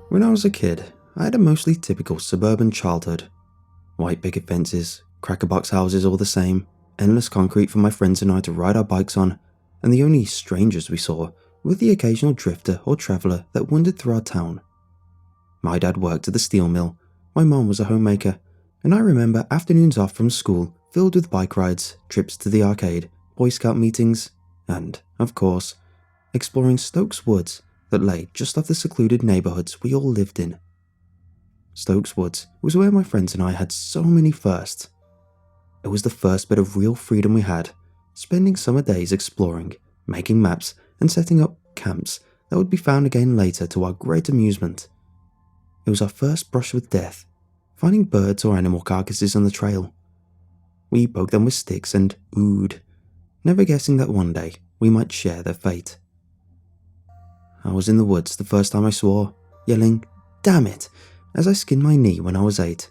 When I was a kid, I had a mostly typical suburban childhood. White picket fences, cracker-box houses all the same, endless concrete for my friends and I to ride our bikes on, and the only strangers we saw were the occasional drifter or traveller that wandered through our town. My dad worked at the steel mill, my mom was a homemaker, and I remember afternoons off from school filled with bike rides, trips to the arcade, Boy Scout meetings, and, of course, exploring Stokes woods that lay just off the secluded neighbourhoods we all lived in. Stokes Woods was where my friends and I had so many firsts. It was the first bit of real freedom we had, spending summer days exploring, making maps, and setting up camps that would be found again later to our great amusement. It was our first brush with death, finding birds or animal carcasses on the trail. We poked them with sticks and oohed, never guessing that one day we might share their fate. I was in the woods the first time I swore, yelling, "Damn it!" as I skinned my knee when I was 8.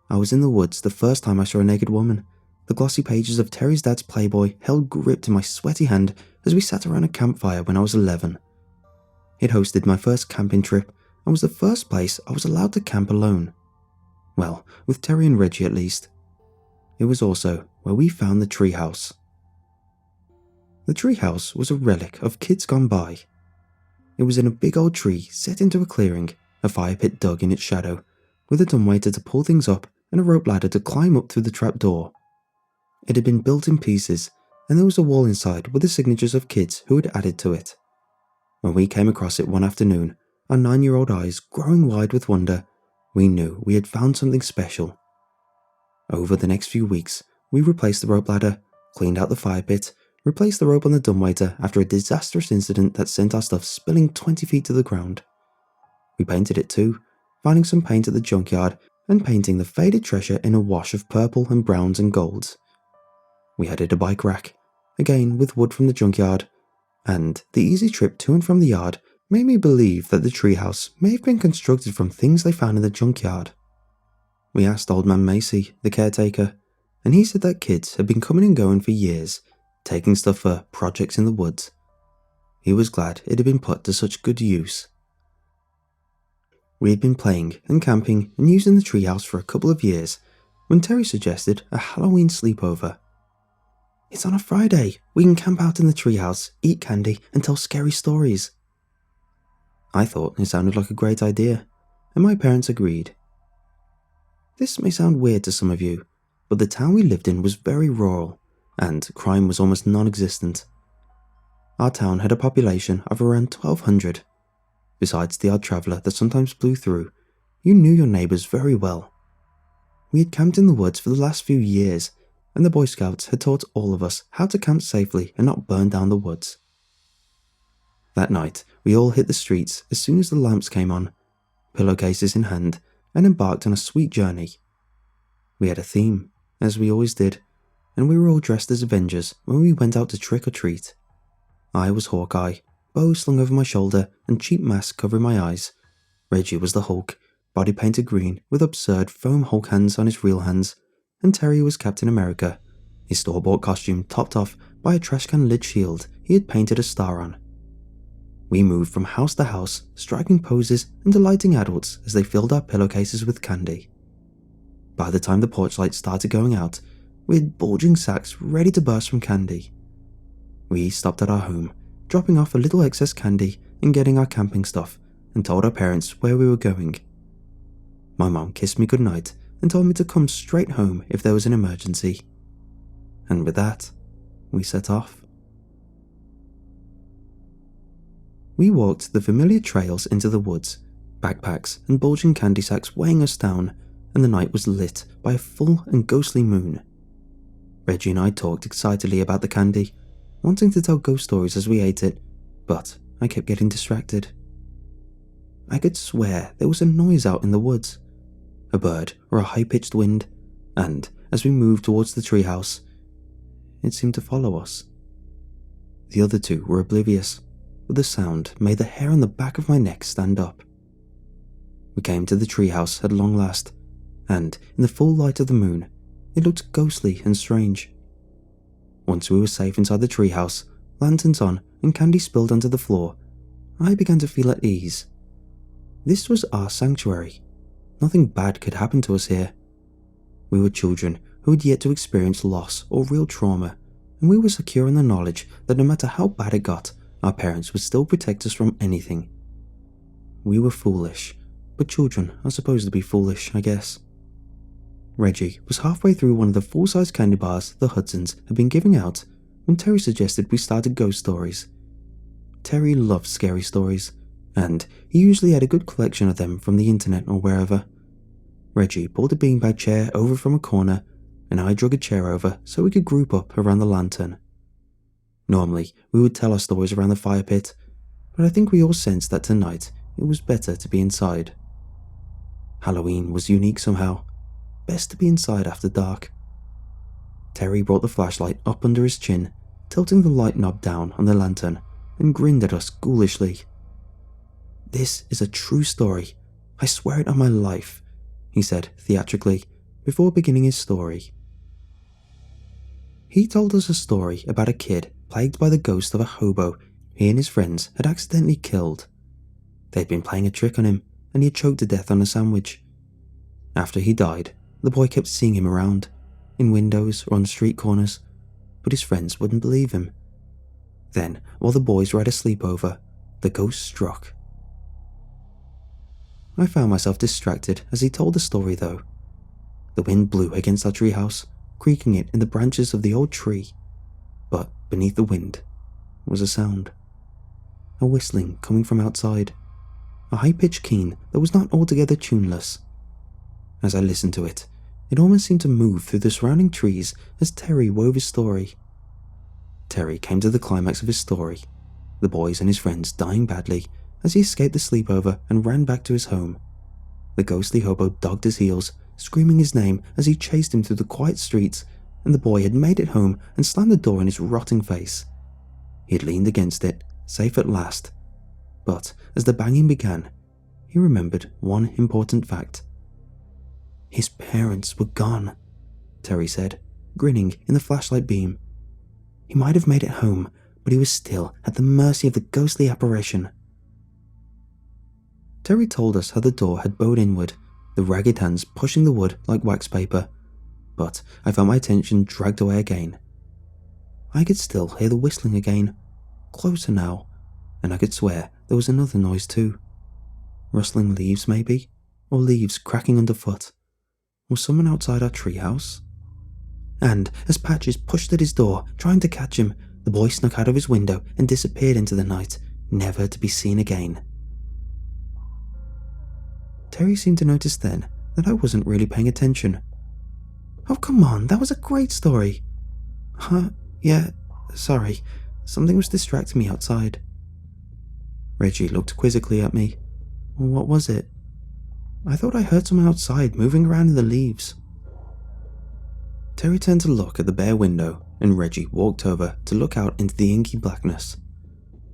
I was in the woods the first time I saw a naked woman, the glossy pages of Terry's dad's Playboy held gripped in my sweaty hand as we sat around a campfire when I was 11. It hosted my first camping trip and was the first place I was allowed to camp alone. Well, with Terry and Reggie at least. It was also where we found the treehouse. The treehouse was a relic of kids gone by. It was in a big old tree set into a clearing, a fire pit dug in its shadow, with a dumbwaiter to pull things up and a rope ladder to climb up through the trapdoor. It had been built in pieces, and there was a wall inside with the signatures of kids who had added to it. When we came across it one afternoon, our 9-year-old eyes growing wide with wonder, we knew we had found something special. Over the next few weeks, we replaced the rope ladder, cleaned out the fire pit, replaced the rope on the dumbwaiter after a disastrous incident that sent our stuff spilling 20 feet to the ground. We painted it too, finding some paint at the junkyard and painting the faded treasure in a wash of purple and browns and golds. We added a bike rack, again with wood from the junkyard, and the easy trip to and from the yard made me believe that the treehouse may have been constructed from things they found in the junkyard. We asked Old Man Macy, the caretaker, and he said that kids had been coming and going for years, taking stuff for projects in the woods. He was glad it had been put to such good use. We had been playing and camping and using the treehouse for a couple of years when Terry suggested a Halloween sleepover. "It's on a Friday. We can camp out in the treehouse, eat candy, and tell scary stories." I thought it sounded like a great idea, and my parents agreed. This may sound weird to some of you, but the town we lived in was very rural, and crime was almost non-existent. Our town had a population of around 1,200. Besides the odd traveller that sometimes blew through, you knew your neighbours very well. We had camped in the woods for the last few years, and the Boy Scouts had taught all of us how to camp safely and not burn down the woods. That night, we all hit the streets as soon as the lamps came on, pillowcases in hand, and embarked on a sweet journey. We had a theme, as we always did, and we were all dressed as Avengers when we went out to trick or treat. I was Hawkeye, bow slung over my shoulder and cheap mask covering my eyes. Reggie was the Hulk, body painted green with absurd foam Hulk hands on his real hands, and Terry was Captain America, his store-bought costume topped off by a trash can lid shield he had painted a star on. We moved from house to house, striking poses and delighting adults as they filled our pillowcases with candy. By the time the porch lights started going out, we had bulging sacks ready to burst from candy. We stopped at our home, dropping off a little excess candy and getting our camping stuff, and told our parents where we were going. My mom kissed me goodnight and told me to come straight home if there was an emergency. And with that, we set off. We walked the familiar trails into the woods, backpacks and bulging candy sacks weighing us down, and the night was lit by a full and ghostly moon. Reggie and I talked excitedly about the candy, wanting to tell ghost stories as we ate it, but I kept getting distracted. I could swear there was a noise out in the woods, a bird or a high-pitched wind, and as we moved towards the treehouse, it seemed to follow us. The other two were oblivious, but the sound made the hair on the back of my neck stand up. We came to the treehouse at long last, and in the full light of the moon, it looked ghostly and strange. Once we were safe inside the treehouse, lanterns on and candy spilled onto the floor, I began to feel at ease. This was our sanctuary. Nothing bad could happen to us here. We were children who had yet to experience loss or real trauma, and we were secure in the knowledge that no matter how bad it got, our parents would still protect us from anything. We were foolish, but children are supposed to be foolish, I guess. Reggie was halfway through one of the full-size candy bars the Hudsons had been giving out when Terry suggested we started ghost stories. Terry loved scary stories, and he usually had a good collection of them from the internet or wherever. Reggie pulled a beanbag chair over from a corner, and I drug a chair over so we could group up around the lantern. Normally, we would tell our stories around the fire pit, but I think we all sensed that tonight it was better to be inside. Halloween was unique somehow. Best to be inside after dark. Terry brought the flashlight up under his chin, tilting the light knob down on the lantern, and grinned at us ghoulishly. "This is a true story. I swear it on my life," he said theatrically, before beginning his story. He told us a story about a kid plagued by the ghost of a hobo he and his friends had accidentally killed. They'd been playing a trick on him, and he had choked to death on a sandwich. After he died, the boy kept seeing him around, in windows or on street corners, but his friends wouldn't believe him. Then, while the boys were at a sleepover, the ghost struck. I found myself distracted as he told the story though. The wind blew against our treehouse, creaking it in the branches of the old tree, but beneath the wind was a sound. A whistling coming from outside, a high-pitched keen that was not altogether tuneless. As I listened to it, it almost seemed to move through the surrounding trees as Terry wove his story. Terry came to the climax of his story, the boys and his friends dying badly as he escaped the sleepover and ran back to his home. The ghostly hobo dogged his heels, screaming his name as he chased him through the quiet streets, and the boy had made it home and slammed the door in his rotting face. He had leaned against it, safe at last. But as the banging began, he remembered one important fact. "His parents were gone," Terry said, grinning in the flashlight beam. "He might have made it home, but he was still at the mercy of the ghostly apparition." Terry told us how the door had bowed inward, the ragged hands pushing the wood like wax paper, but I felt my attention dragged away again. I could still hear the whistling again, closer now, and I could swear there was another noise too. Rustling leaves maybe, or leaves cracking underfoot. Was someone outside our treehouse? And as Patches pushed at his door, trying to catch him, the boy snuck out of his window and disappeared into the night, never to be seen again. Terry seemed to notice then that I wasn't really paying attention. "Oh, come on, that was a great story." Yeah, sorry, something was distracting me outside." Reggie looked quizzically at me. "What was it?" "I thought I heard someone outside moving around in the leaves." Terry turned to look at the bare window, and Reggie walked over to look out into the inky blackness.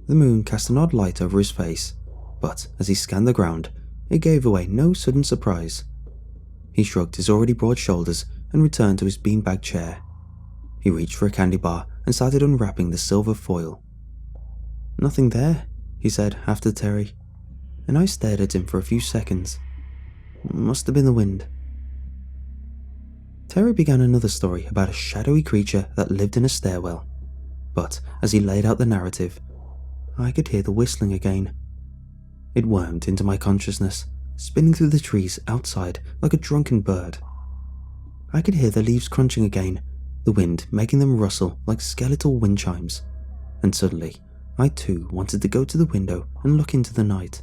The moon cast an odd light over his face, but as he scanned the ground, it gave away no sudden surprise. He shrugged his already broad shoulders and returned to his beanbag chair. He reached for a candy bar and started unwrapping the silver foil. "Nothing there," he said after Terry, and I stared at him for a few seconds. Must have been the wind. Terry began another story about a shadowy creature that lived in a stairwell, but as he laid out the narrative, I could hear the whistling again. It wormed into my consciousness, spinning through the trees outside like a drunken bird. I could hear the leaves crunching again, the wind making them rustle like skeletal wind chimes, and suddenly I too wanted to go to the window and look into the night.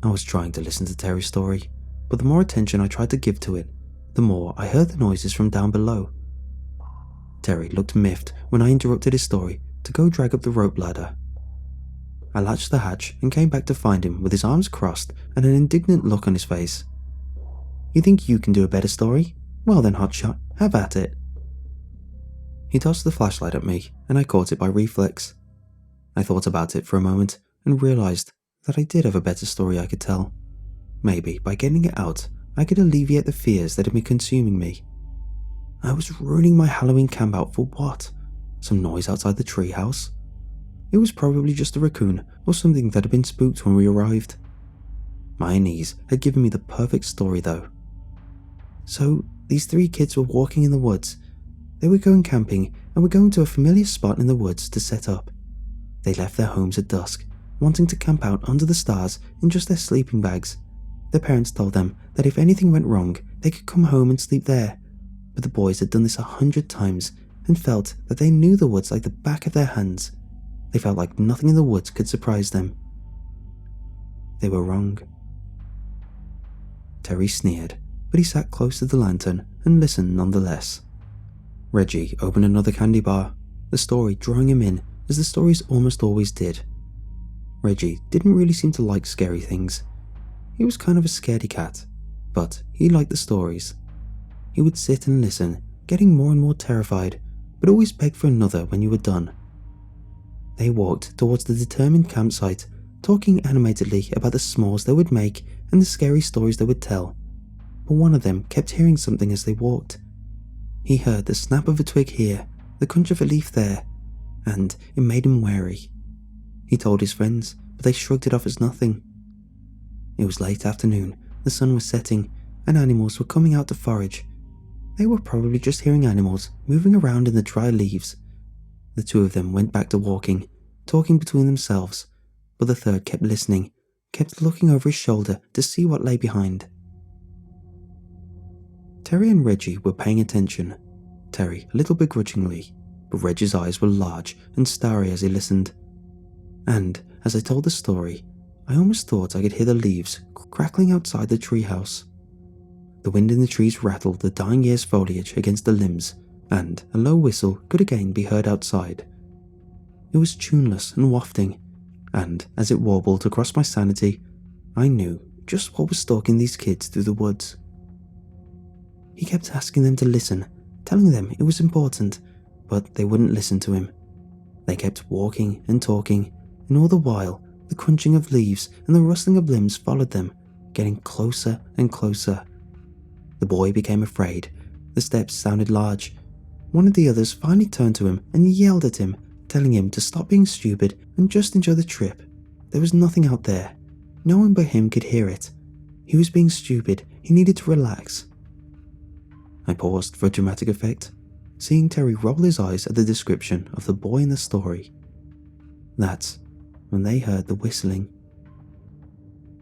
I was trying to listen to Terry's story, but the more attention I tried to give to it, the more I heard the noises from down below. Terry looked miffed when I interrupted his story to go drag up the rope ladder. I latched the hatch and came back to find him with his arms crossed and an indignant look on his face. "You think you can do a better story? Well then, hotshot, have at it." He tossed the flashlight at me, and I caught it by reflex. I thought about it for a moment and realized that I did have a better story I could tell. Maybe by getting it out, I could alleviate the fears that had been consuming me. I was ruining my Halloween campout for what? Some noise outside the treehouse? It was probably just a raccoon or something that had been spooked when we arrived. My unease had given me the perfect story though. So, these 3 kids were walking in the woods. They were going camping and were going to a familiar spot in the woods to set up. They left their homes at dusk, wanting to camp out under the stars in just their sleeping bags. Their parents told them that if anything went wrong, they could come home and sleep there. But the boys had done this 100 times and felt that they knew the woods like the back of their hands. They felt like nothing in the woods could surprise them. They were wrong. Terry sneered, but he sat close to the lantern and listened nonetheless. Reggie opened another candy bar, the story drawing him in as the stories almost always did. Reggie didn't really seem to like scary things. He was kind of a scaredy cat, but he liked the stories. He would sit and listen, getting more and more terrified, but always beg for another when you were done. They walked towards the determined campsite, talking animatedly about the s'mores they would make and the scary stories they would tell. But one of them kept hearing something as they walked. He heard the snap of a twig here, the crunch of a leaf there, and it made him wary. He told his friends, but they shrugged it off as nothing. It was late afternoon, the sun was setting, and animals were coming out to forage. They were probably just hearing animals moving around in the dry leaves. The 2 of them went back to walking, talking between themselves, but the third kept listening, kept looking over his shoulder to see what lay behind. Terry and Reggie were paying attention, Terry a little begrudgingly, but Reggie's eyes were large and starry as he listened. And as I told the story, I almost thought I could hear the leaves crackling outside the treehouse. The wind in the trees rattled the dying year's foliage against the limbs, and a low whistle could again be heard outside. It was tuneless and wafting, and as it warbled across my sanity, I knew just what was stalking these kids through the woods. He kept asking them to listen, telling them it was important, but they wouldn't listen to him. They kept walking and talking, and all the while, the crunching of leaves and the rustling of limbs followed them, getting closer and closer. The boy became afraid. The steps sounded large. One of the others finally turned to him and yelled at him, telling him to stop being stupid and just enjoy the trip. There was nothing out there. No one but him could hear it. He was being stupid. He needed to relax. I paused for a dramatic effect, seeing Terry roll his eyes at the description of the boy in the story. That's when they heard the whistling.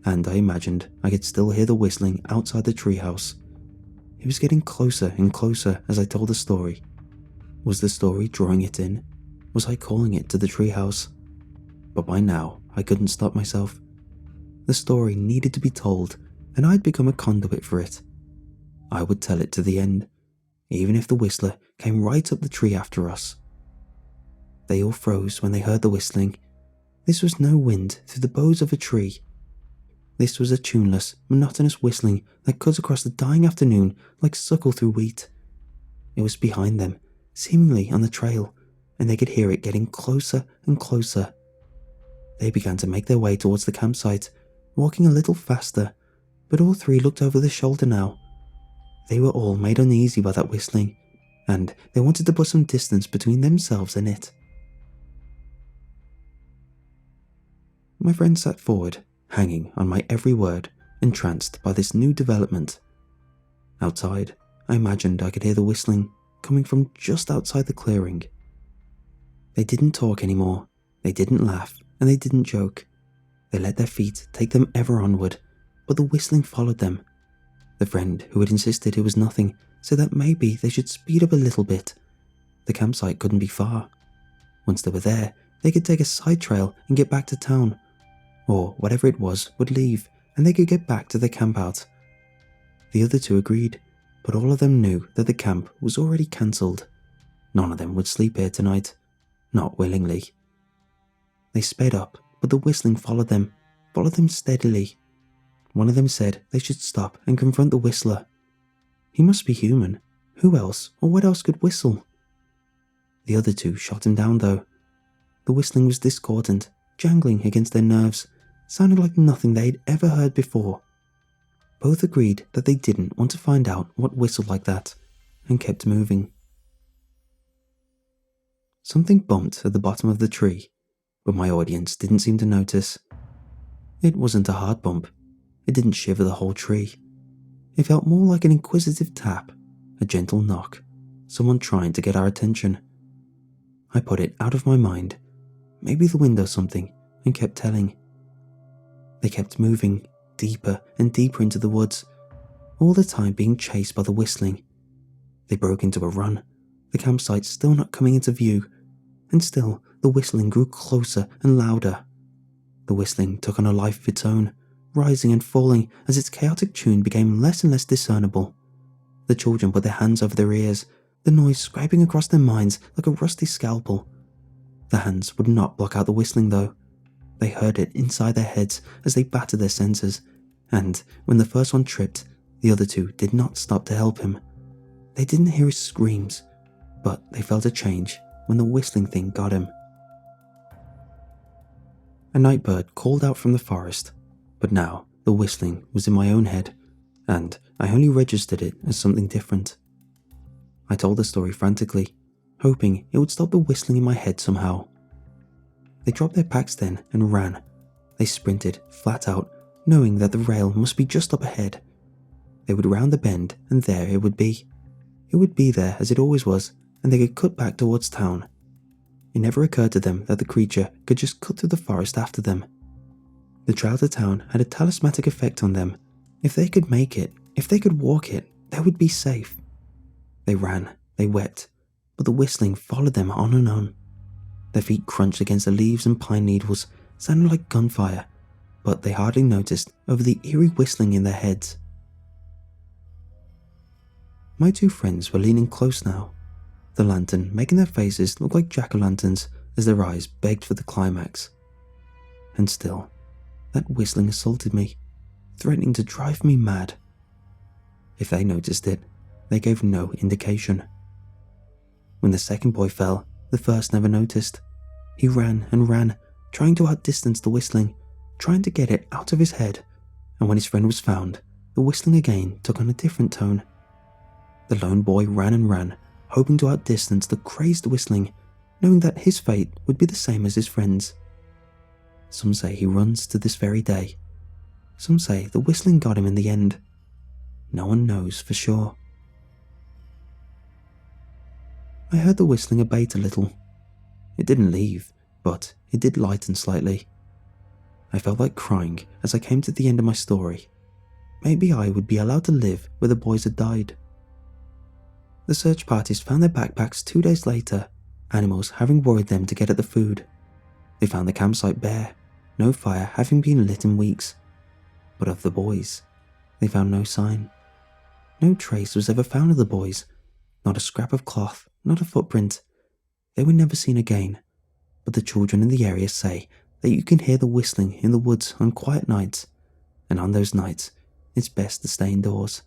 And I imagined I could still hear the whistling outside the treehouse. It was getting closer and closer as I told the story. Was the story drawing it in? Was I calling it to the treehouse? But by now, I couldn't stop myself. The story needed to be told, and I'd become a conduit for it. I would tell it to the end, even if the whistler came right up the tree after us. They all froze when they heard the whistling. This was no wind through the boughs of a tree. This was a tuneless, monotonous whistling that cut across the dying afternoon like suckle through wheat. It was behind them, seemingly on the trail, and they could hear it getting closer and closer. They began to make their way towards the campsite, walking a little faster, but all 3 looked over their shoulder now. They were all made uneasy by that whistling, and they wanted to put some distance between themselves and it. My friend sat forward, hanging on my every word, entranced by this new development. Outside, I imagined I could hear the whistling coming from just outside the clearing. They didn't talk anymore, they didn't laugh, and they didn't joke. They let their feet take them ever onward, but the whistling followed them. The friend who had insisted it was nothing said that maybe they should speed up a little bit. The campsite couldn't be far. Once they were there, they could take a side trail and get back to town. Or whatever it was would leave, and they could get back to their campout. The other 2 agreed, but all of them knew that the camp was already cancelled. None of them would sleep here tonight, not willingly. They sped up, but the whistling followed them steadily. One of them said they should stop and confront the whistler. He must be human. Who else or what else could whistle? The other 2 shot him down though. The whistling was discordant, jangling against their nerves, sounded like nothing they'd ever heard before. Both agreed that they didn't want to find out what whistled like that, and kept moving. Something bumped at the bottom of the tree, but my audience didn't seem to notice. It wasn't a hard bump. It didn't shiver the whole tree. It felt more like an inquisitive tap, a gentle knock, someone trying to get our attention. I put it out of my mind, maybe the wind or something, and kept telling. They kept moving, deeper and deeper into the woods, all the time being chased by the whistling. They broke into a run, the campsite still not coming into view, and still the whistling grew closer and louder. The whistling took on a life of its own, rising and falling as its chaotic tune became less and less discernible. The children put their hands over their ears, the noise scraping across their minds like a rusty scalpel. The hands would not block out the whistling though. They heard it inside their heads as they battered their senses, and when the first one tripped, the other two did not stop to help him. They didn't hear his screams, but they felt a change when the whistling thing got him. A night bird called out from the forest, but now the whistling was in my own head, and I only registered it as something different. I told the story frantically, hoping it would stop the whistling in my head somehow. They dropped their packs then and ran. They sprinted flat out, knowing that the rail must be just up ahead. They would round the bend and there it would be. It would be there as it always was, and they could cut back towards town. It never occurred to them that the creature could just cut through the forest after them. The trail to town had a talismanic effect on them. If they could make it, if they could walk it, they would be safe. They ran, they wept, but the whistling followed them on and on. Their feet crunched against the leaves and pine needles, sounding like gunfire, but they hardly noticed over the eerie whistling in their heads. My two friends were leaning close now, the lantern making their faces look like jack-o'-lanterns as their eyes begged for the climax. And still, that whistling assaulted me, threatening to drive me mad. If they noticed it, they gave no indication. When the second boy fell, the first never noticed. He ran and ran, trying to outdistance the whistling, trying to get it out of his head, and when his friend was found, the whistling again took on a different tone. The lone boy ran and ran, hoping to outdistance the crazed whistling, knowing that his fate would be the same as his friend's. Some say he runs to this very day. Some say the whistling got him in the end. No one knows for sure. I heard the whistling abate a little. It didn't leave, but it did lighten slightly. I felt like crying as I came to the end of my story. Maybe I would be allowed to live where the boys had died. The search parties found their backpacks 2 days later, animals having worried them to get at the food. They found the campsite bare, no fire having been lit in weeks. But of the boys, they found no sign. No trace was ever found of the boys, not a scrap of cloth, not a footprint. They were never seen again, but the children in the area say that you can hear the whistling in the woods on quiet nights, and on those nights, it's best to stay indoors.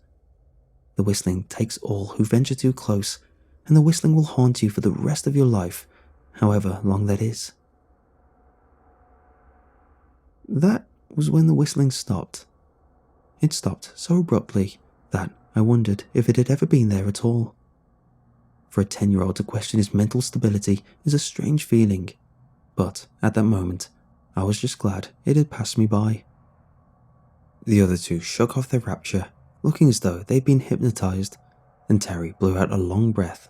The whistling takes all who venture too close, and the whistling will haunt you for the rest of your life, however long that is. That was when the whistling stopped. It stopped so abruptly that I wondered if it had ever been there at all. For a 10-year-old to question his mental stability is a strange feeling, but at that moment, I was just glad it had passed me by. The other two shook off their rapture, looking as though they'd been hypnotized, and Terry blew out a long breath.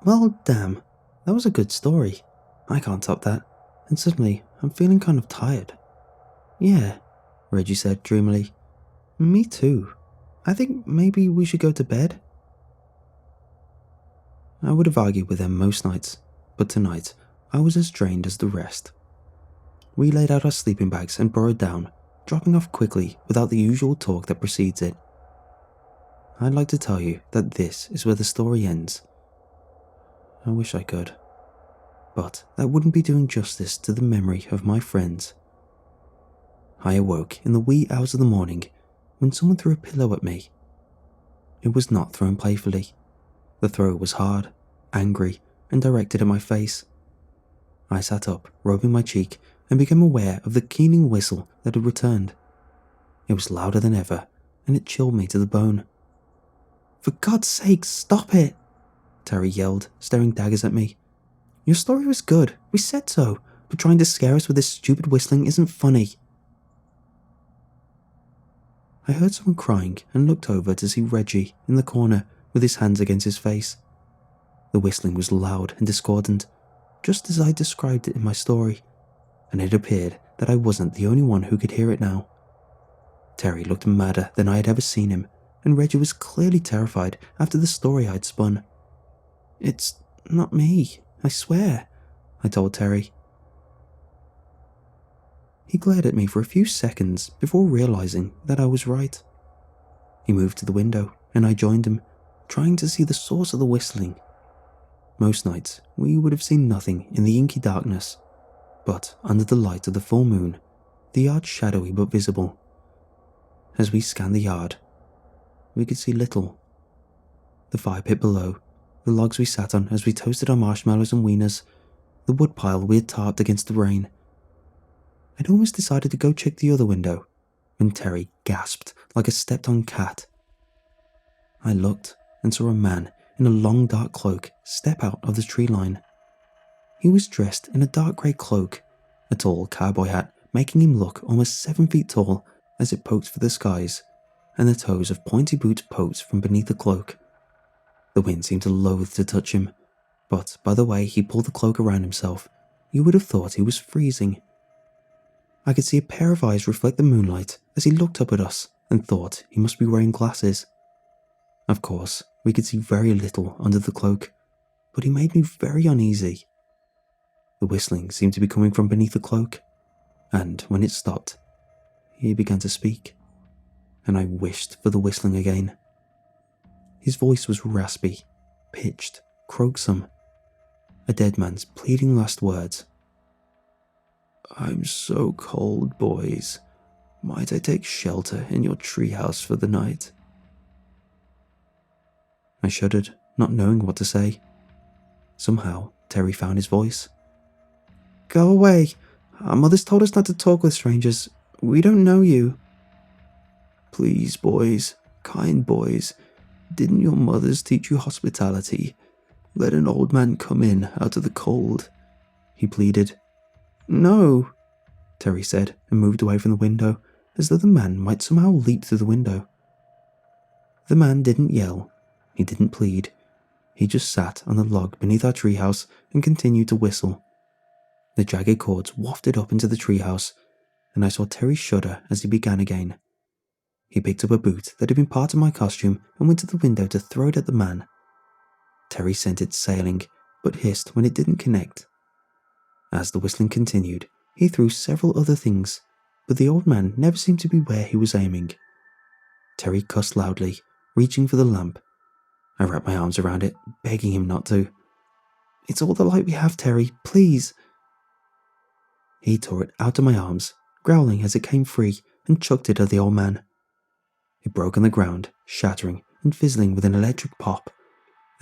Well, damn, that was a good story. I can't top that, and suddenly I'm feeling kind of tired. Yeah, Reggie said dreamily. Me too. I think maybe we should go to bed. I would have argued with them most nights, but tonight I was as drained as the rest. We laid out our sleeping bags and burrowed down, dropping off quickly without the usual talk that precedes it. I'd like to tell you that this is where the story ends. I wish I could, but that wouldn't be doing justice to the memory of my friends. I awoke in the wee hours of the morning when someone threw a pillow at me. It was not thrown playfully. The throw was hard, angry, and directed at my face. I sat up, rubbing my cheek, and became aware of the keening whistle that had returned. It was louder than ever, and it chilled me to the bone. For God's sake, stop it! Terry yelled, staring daggers at me. Your story was good, we said so, but trying to scare us with this stupid whistling isn't funny. I heard someone crying and looked over to see Reggie in the corner with his hands against his face. The whistling was loud and discordant, just as I described it in my story, and it appeared that I wasn't the only one who could hear it now. Terry looked madder than I had ever seen him, and Reggie was clearly terrified after the story I'd spun. "It's not me, I swear," I told Terry. He glared at me for a few seconds before realizing that I was right. He moved to the window, and I joined him, trying to see the source of the whistling. Most nights, we would have seen nothing in the inky darkness, but under the light of the full moon, the yard shadowy but visible. As we scanned the yard, we could see little. The fire pit below, the logs we sat on as we toasted our marshmallows and wieners, the woodpile we had tarped against the rain. I'd almost decided to go check the other window when Terry gasped like a stepped-on cat. I looked and saw a man in a long dark cloak step out of the tree line. He was dressed in a dark grey cloak, a tall cowboy hat making him look almost 7 feet tall as it poked for the skies, and the toes of pointy boots poked from beneath the cloak. The wind seemed to loathe to touch him, but by the way he pulled the cloak around himself, you would have thought he was freezing. I could see a pair of eyes reflect the moonlight as he looked up at us and thought he must be wearing glasses. Of course, we could see very little under the cloak, but he made me very uneasy. The whistling seemed to be coming from beneath the cloak, and when it stopped, he began to speak, and I wished for the whistling again. His voice was raspy, pitched, croaksome, a dead man's pleading last words. "I'm so cold, boys. Might I take shelter in your treehouse for the night?" I shuddered, not knowing what to say. Somehow, Terry found his voice. "Go away. Our mother's told us not to talk with strangers. We don't know you." "Please, boys, kind boys, didn't your mothers teach you hospitality? Let an old man come in out of the cold," he pleaded. "No," Terry said and moved away from the window, as though the man might somehow leap through the window. The man didn't yell. He didn't plead. He just sat on the log beneath our treehouse and continued to whistle. The jagged chords wafted up into the treehouse, and I saw Terry shudder as he began again. He picked up a boot that had been part of my costume and went to the window to throw it at the man. Terry sent it sailing, but hissed when it didn't connect. As the whistling continued, he threw several other things, but the old man never seemed to be where he was aiming. Terry cussed loudly, reaching for the lamp. I wrapped my arms around it, begging him not to. "It's all the light we have, Terry, please." He tore it out of my arms, growling as it came free, and chucked it at the old man. It broke on the ground, shattering and fizzling with an electric pop,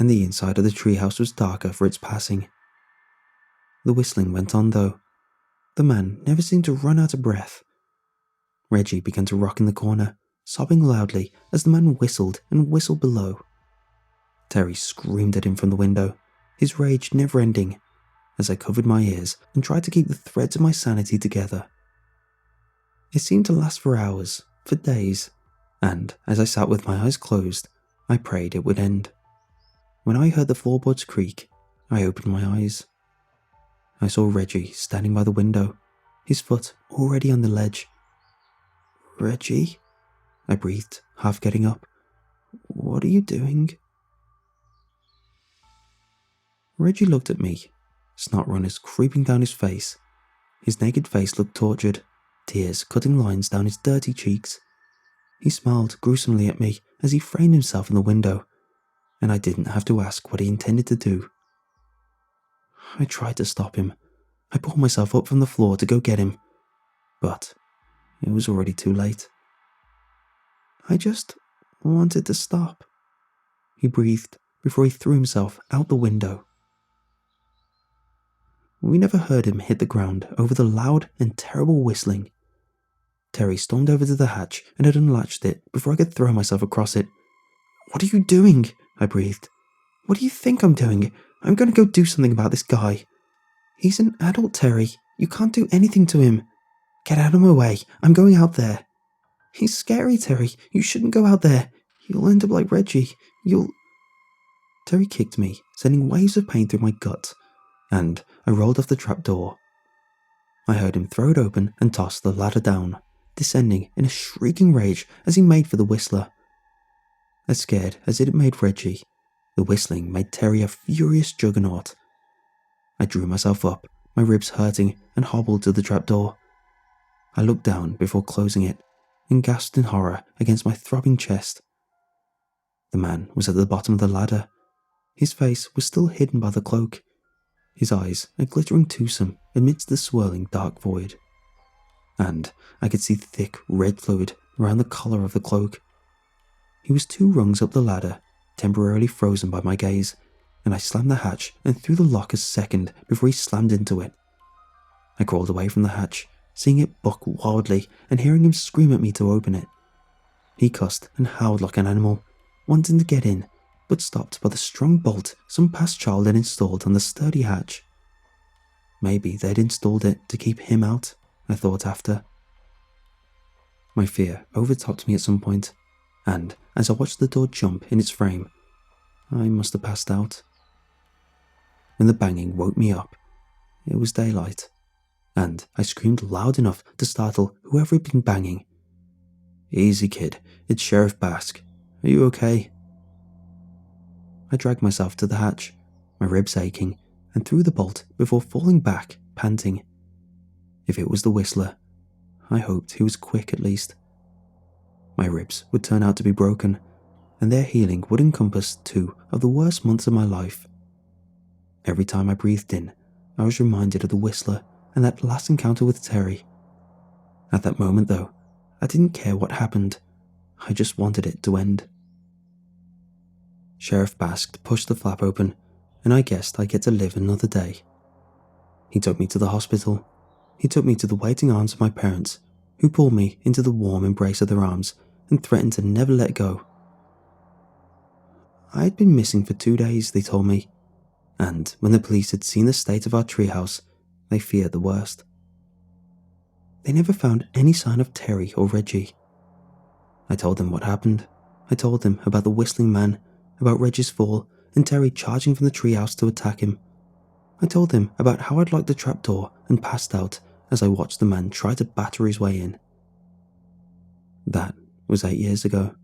and the inside of the treehouse was darker for its passing. The whistling went on though. The man never seemed to run out of breath. Reggie began to rock in the corner, sobbing loudly as the man whistled and whistled below. Terry screamed at him from the window, his rage never ending, as I covered my ears and tried to keep the threads of my sanity together. It seemed to last for hours, for days, and as I sat with my eyes closed, I prayed it would end. When I heard the floorboards creak, I opened my eyes. I saw Reggie standing by the window, his foot already on the ledge. "Reggie?" I breathed, half getting up. "What are you doing?" Reggie looked at me, snot runners creeping down his face. His naked face looked tortured, tears cutting lines down his dirty cheeks. He smiled gruesomely at me as he framed himself in the window, and I didn't have to ask what he intended to do. I tried to stop him. I pulled myself up from the floor to go get him, but it was already too late. "I just wanted to stop," he breathed before he threw himself out the window. We never heard him hit the ground over the loud and terrible whistling. Terry stormed over to the hatch and had unlatched it before I could throw myself across it. "What are you doing?" I breathed. "What do you think I'm doing? I'm going to go do something about this guy. He's an adult, Terry. You can't do anything to him. Get out of my way. I'm going out there." He's scary, Terry. You shouldn't go out there. You'll end up like Reggie. You'll... Terry kicked me, sending waves of pain through my gut, and I rolled off the trapdoor. I heard him throw it open and toss the ladder down, descending in a shrieking rage as he made for the whistler. As scared as it had made Reggie, the whistling made Terry a furious juggernaut. I drew myself up, my ribs hurting, and hobbled to the trapdoor. I looked down before closing it, and gasped in horror against my throbbing chest. The man was at the bottom of the ladder. His face was still hidden by the cloak, his eyes a glittering twosome amidst the swirling dark void. And I could see thick red fluid around the collar of the cloak. He was 2 rungs up the ladder, temporarily frozen by my gaze, and I slammed the hatch and threw the lock a second before he slammed into it. I crawled away from the hatch, seeing it buck wildly and hearing him scream at me to open it. He cussed and howled like an animal, wanting to get in, but stopped by the strong bolt some past child had installed on the sturdy hatch. Maybe they'd installed it to keep him out, I thought after. My fear overtopped me at some point, and as I watched the door jump in its frame, I must have passed out. When the banging woke me up, it was daylight, and I screamed loud enough to startle whoever had been banging. "Easy, kid, it's Sheriff Basque. Are you okay?" I dragged myself to the hatch, my ribs aching, and threw the bolt before falling back, panting. If it was the whistler, I hoped he was quick at least. My ribs would turn out to be broken, and their healing would encompass 2 of the worst months of my life. Every time I breathed in, I was reminded of the whistler and that last encounter with Terry. At that moment, though, I didn't care what happened. I just wanted it to end. Sheriff Basque pushed the flap open, and I guessed I'd get to live another day. He took me to the hospital. He took me to the waiting arms of my parents, who pulled me into the warm embrace of their arms and threatened to never let go. I had been missing for 2 days, they told me, and when the police had seen the state of our treehouse, they feared the worst. They never found any sign of Terry or Reggie. I told them what happened. I told them about the whistling man, about Reggie's fall, and Terry charging from the treehouse to attack him. I told them about how I'd locked the trapdoor and passed out as I watched the man try to batter his way in. That was 8 years ago.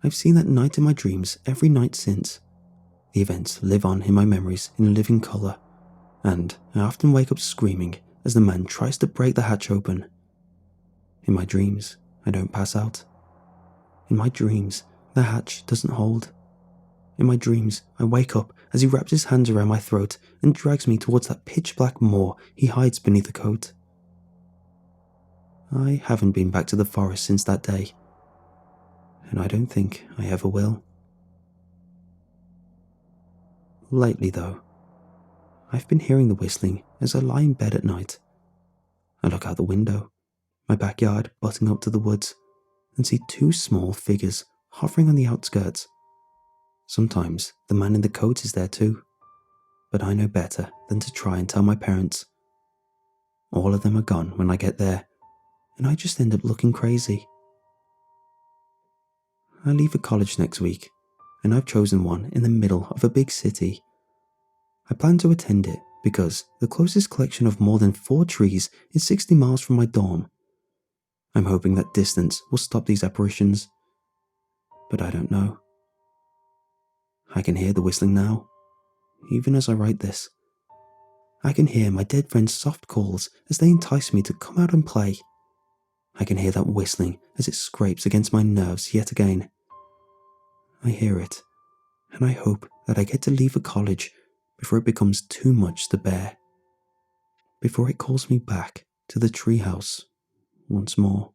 I've seen that night in my dreams every night since. The events live on in my memories in living colour, and I often wake up screaming as the man tries to break the hatch open. In my dreams, I don't pass out. In my dreams, the hatch doesn't hold. In my dreams, I wake up as he wraps his hands around my throat and drags me towards that pitch-black moor he hides beneath a coat. I haven't been back to the forest since that day, and I don't think I ever will. Lately, though, I've been hearing the whistling as I lie in bed at night. I look out the window, my backyard butting up to the woods, and see 2 small figures hovering on the outskirts. Sometimes the man in the coat is there too, but I know better than to try and tell my parents. All of them are gone when I get there, and I just end up looking crazy. I leave for college next week, and I've chosen one in the middle of a big city. I plan to attend it because the closest collection of more than 4 trees is 60 miles from my dorm. I'm hoping that distance will stop these apparitions, but I don't know. I can hear the whistling now, even as I write this. I can hear my dead friend's soft calls as they entice me to come out and play. I can hear that whistling as it scrapes against my nerves yet again. I hear it, and I hope that I get to leave for college before it becomes too much to bear. Before it calls me back to the treehouse once more.